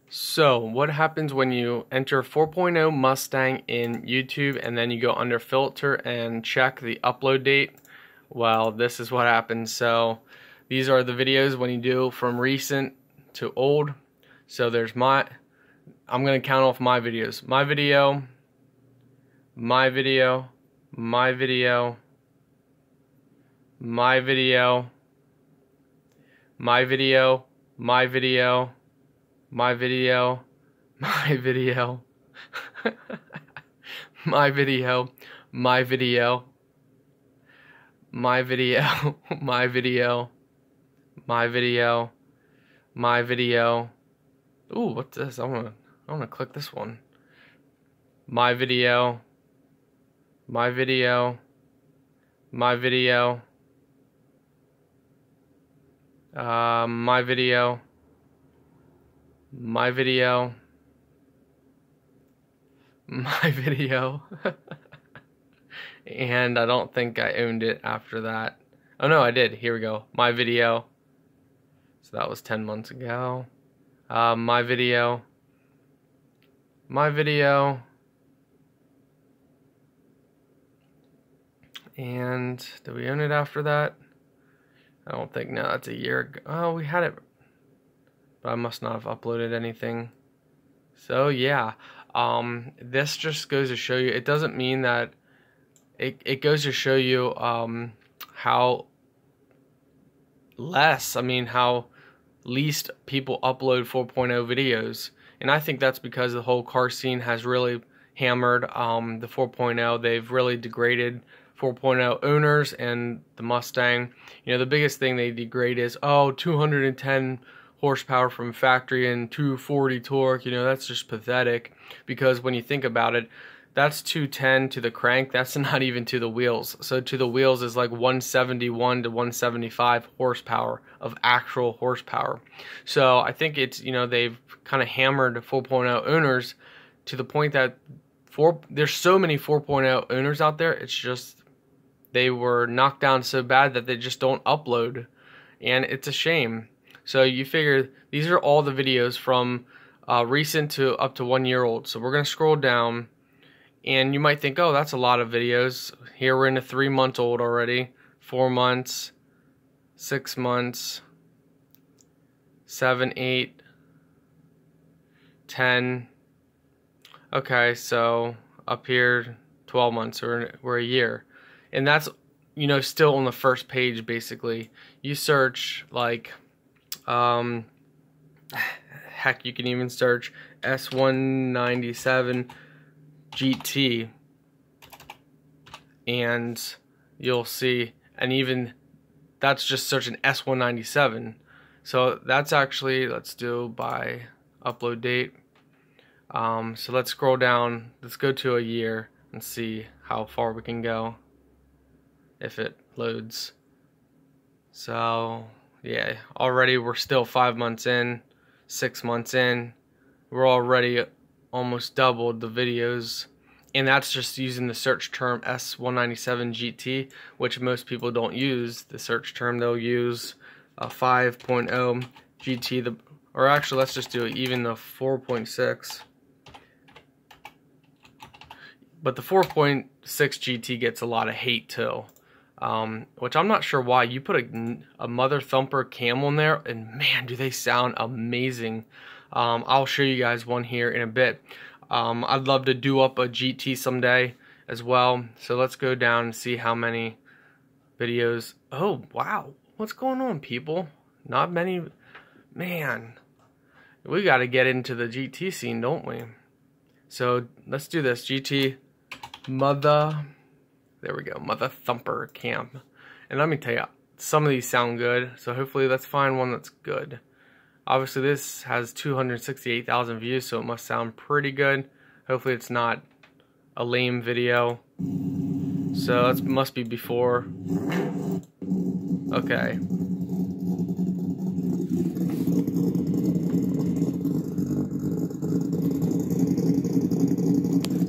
So, what happens when you enter 4.0 Mustang in YouTube and then you go under filter and check the upload date? Well, this is what happens. So, these are the videos when you do from recent to old. So, I'm going to count off my videos. My video, my video, my video, my video, my video, my video, my video, my video, my video, my video, my video, my video, my video, my video. Ooh, what's this? I wanna click this one. My video, my video, my video, my video, my video, my video, and I don't think I owned it after that. Oh no, I did. Here we go. My video. So that was 10 months ago. My video. My video. And did we own it after that? I don't think. No, that's a year ago. Oh, we had it. But I must not have uploaded anything. So yeah, this just goes to show you, it doesn't mean that, it goes to show you how how least people upload 4.0 videos. And I think that's because the whole car scene has really hammered the 4.0. They've really degraded 4.0 owners and the Mustang. You know, the biggest thing they degrade is, 210 horsepower from factory and 240 torque. You know, that's just pathetic, because when you think about it, that's 210 to the crank, that's not even to the wheels. So to the wheels is like 171 to 175 horsepower of actual horsepower. So I think it's, you know, they've kind of hammered 4.0 owners to the point that there's so many 4.0 owners out there, it's just they were knocked down so bad that they just don't upload, and it's a shame. So you figure these are all the videos from recent to up to 1 year old. So we're going to scroll down, and you might think, oh, that's a lot of videos. Here we're in a 3 month old already, 4 months, 6 months, 7, 8, 10. Okay, so up here, 12 months, we're a year. And that's, you know, still on the first page basically. You search like, heck, you can even search S197 GT and you'll see, and even that's just searching S197. So that's actually, let's do by upload date. So let's scroll down, let's go to a year and see how far we can go if it loads. So yeah, already we're still 5 months in, 6 months in, we're already almost doubled the videos, and that's just using the search term S197 GT, which most people don't use the search term. They'll use a 5.0 GT, or actually let's just do it, even the 4.6. But the 4.6 GT gets a lot of hate too, which I'm not sure why. You put a mother thumper camel in there, and man, do they sound amazing. I'll show you guys one here in a bit. I'd love to do up a GT someday as well. So let's go down and see how many videos. Oh wow, what's going on, people? Not many. Man, we got to get into the GT scene, don't we? So let's do this. GT mother, there we go, mother thumper camp. And let me tell you, some of these sound good, so hopefully let's find one that's good. Obviously this has 268,000 views, so it must sound pretty good. Hopefully it's not a lame video. So that must be before. Okay.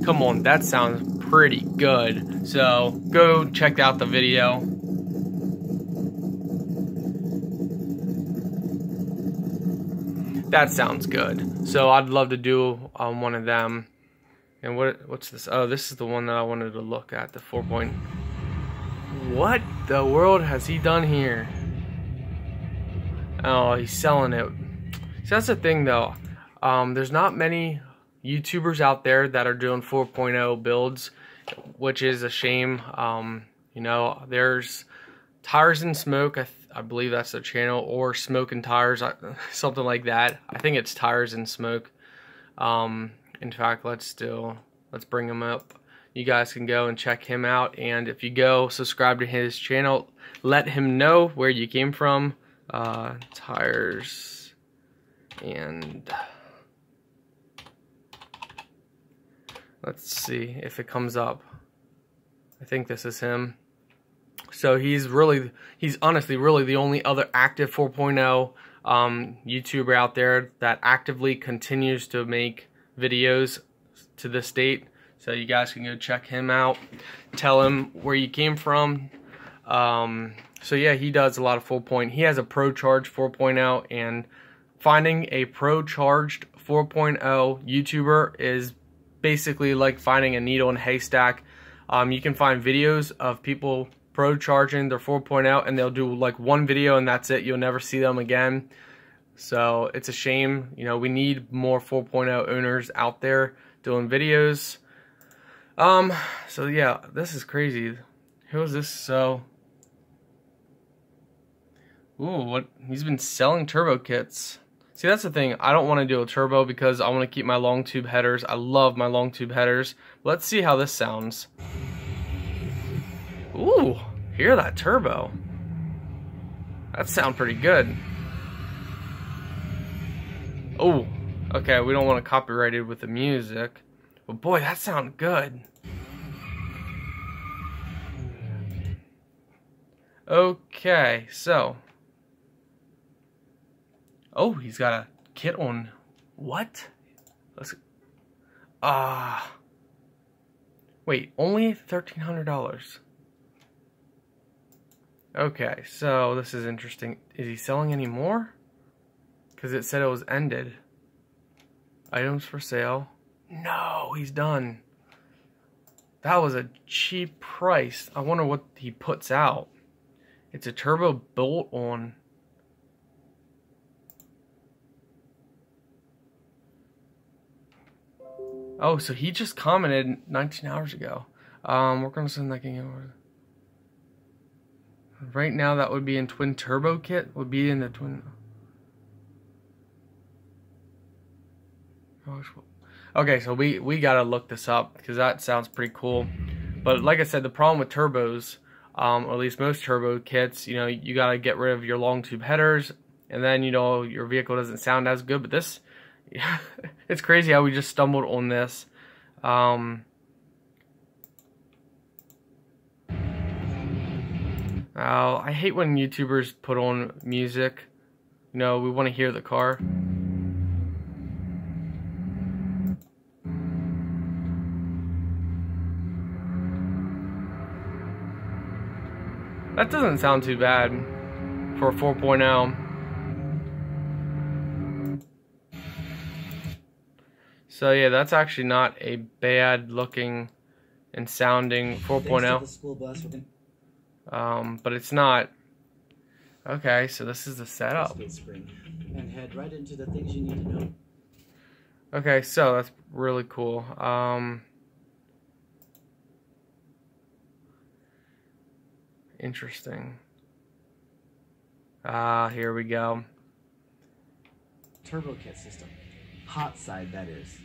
Come on, that sounds pretty good. So go check out the video. that sounds good. So I'd love to do one of them. And what's this? Oh, this is the one that I wanted to look at, the 4 point. What the world has he done here? Oh, he's selling it. So that's the thing though. There's not many YouTubers out there that are doing 4.0 builds, which is a shame. You know, there's Tires and Smoke, I believe that's their channel, or Smoke and Tires, something like that. I think it's Tires and Smoke. In fact, let's bring him up. You guys can go and check him out, and if you go subscribe to his channel, let him know where you came from. Tires and let's see if it comes up. I think this is him. So he's honestly really the only other active 4.0 YouTuber out there that actively continues to make videos to this date. So you guys can go check him out, tell him where you came from. So yeah, he does a lot of full point. He has a Pro Charge 4.0, and finding a Pro Charged 4.0 YouTuber is basically like finding a needle in a haystack. You can find videos of people Pro Charging their 4.0, and they'll do like one video and that's it. You'll never see them again. So it's a shame. You know, we need more 4.0 owners out there doing videos. So yeah, this is crazy. Who is this? So, ooh, what? He's been selling turbo kits. See, that's the thing. I don't want to do a turbo because I want to keep my long tube headers. I love my long tube headers. Let's see how this sounds. Ooh, hear that turbo. That sounds pretty good. Oh, okay, we don't want to copyright it with the music. But boy, that sounds good. Okay, so. Oh, he's got a kit on. What? Let's. Wait, only $1,300. Okay, so this is interesting. Is he selling any more? Because it said it was ended. Items for sale. No, he's done. That was a cheap price. I wonder what he puts out. It's a turbo bolt on. Oh, so he just commented 19 hours ago. We're gonna send that game over. Right now, that would be in twin turbo kit. Would be in the twin. Okay, so we gotta look this up because that sounds pretty cool. But like I said, the problem with turbos, or at least most turbo kits, you know, you gotta get rid of your long tube headers, and then you know your vehicle doesn't sound as good. But this, yeah, it's crazy how we just stumbled on this. I hate when YouTubers put on music. You know, we want to hear the car. That doesn't sound too bad for a 4.0. So yeah, that's actually not a bad looking and sounding 4.0. But it's not. Okay, so this is the setup. And head right into the things you need to know. Okay, so that's really cool. Interesting. Here we go. Turbo kit system. Hot side, that is.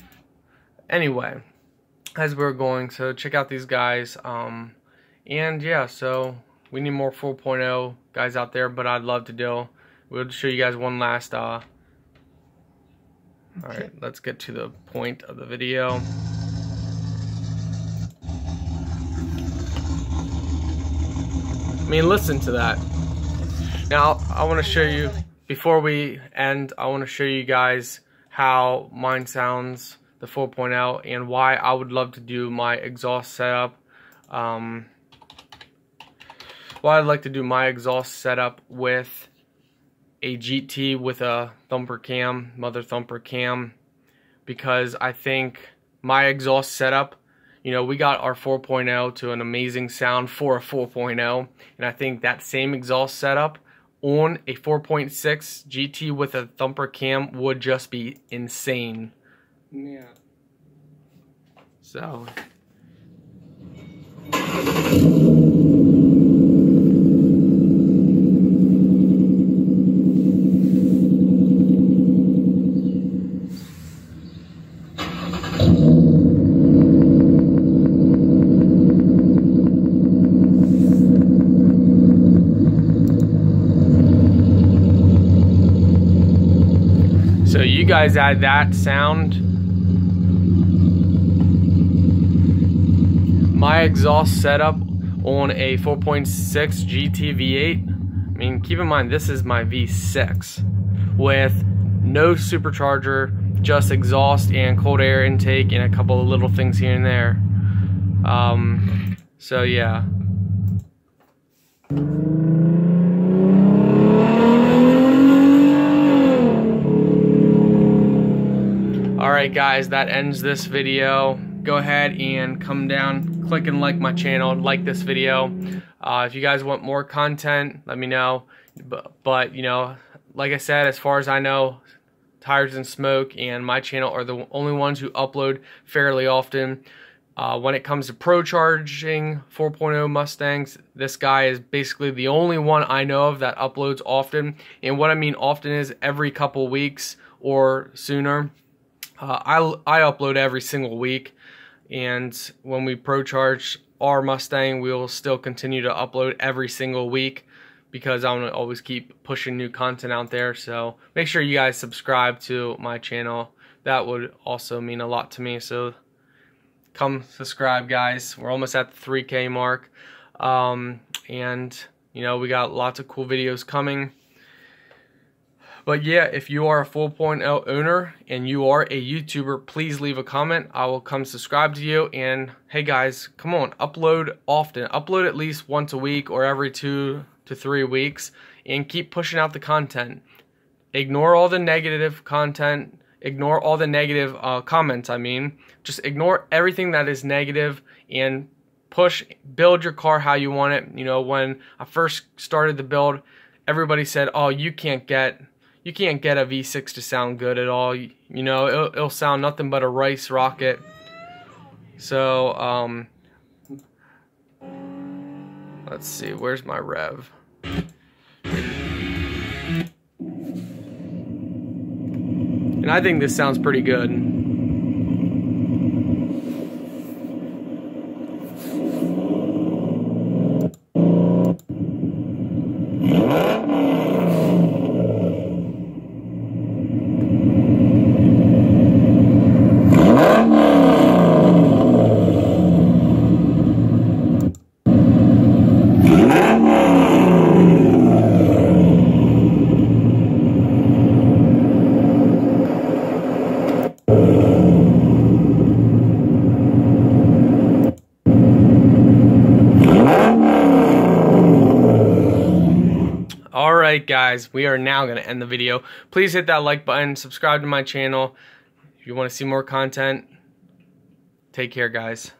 Anyway, as we're going, so check out these guys. And yeah, so we need more 4.0 guys out there, but I'd love to do. We'll show you guys one last. Alright, let's get to the point of the video. I mean, listen to that. Now, I want to show you, before we end, I want to show you guys how mine sounds, the 4.0, and why I would love to do my exhaust setup. Why I'd like to do my exhaust setup with a GT with a thumper cam, mother thumper cam, because I think my exhaust setup, you know, we got our 4.0 to an amazing sound for a 4.0, and I think that same exhaust setup on a 4.6 GT with a thumper cam would just be insane. Yeah. So. So you guys add that sound. My exhaust setup on a 4.6 GT V8. I mean, keep in mind this is my V6 with no supercharger, just exhaust and cold air intake and a couple of little things here and there. So yeah. Alright guys, that ends this video. Go ahead and come down, click and like my channel, like this video. If you guys want more content, let me know. But you know, like I said, as far as I know, Tires and Smoke and my channel are the only ones who upload fairly often. When it comes to pro charging 4.0 Mustangs, this guy is basically the only one I know of that uploads often. And what I mean often is every couple weeks or sooner. I upload every single week, and when we pro charge our Mustang, we will still continue to upload every single week because I want to always keep pushing new content out there. So make sure you guys subscribe to my channel. That would also mean a lot to me. So come subscribe, guys. We're almost at the 3K mark, and you know, we got lots of cool videos coming. But yeah, if you are a 4.0 owner and you are a YouTuber, please leave a comment. I will come subscribe to you. And hey guys, come on, upload often. Upload at least once a week or every 2 to 3 weeks, and keep pushing out the content. Ignore all the negative content. Ignore all the negative comments, I mean. Just ignore everything that is negative and build your car how you want it. You know, when I first started the build, everybody said, oh, you can't get a V6 to sound good at all. You know, it'll sound nothing but a rice rocket. So, let's see, where's my rev? And I think this sounds pretty good. Alright guys, we are now going to end the video. Please hit that like button, subscribe to my channel if you want to see more content. Take care guys.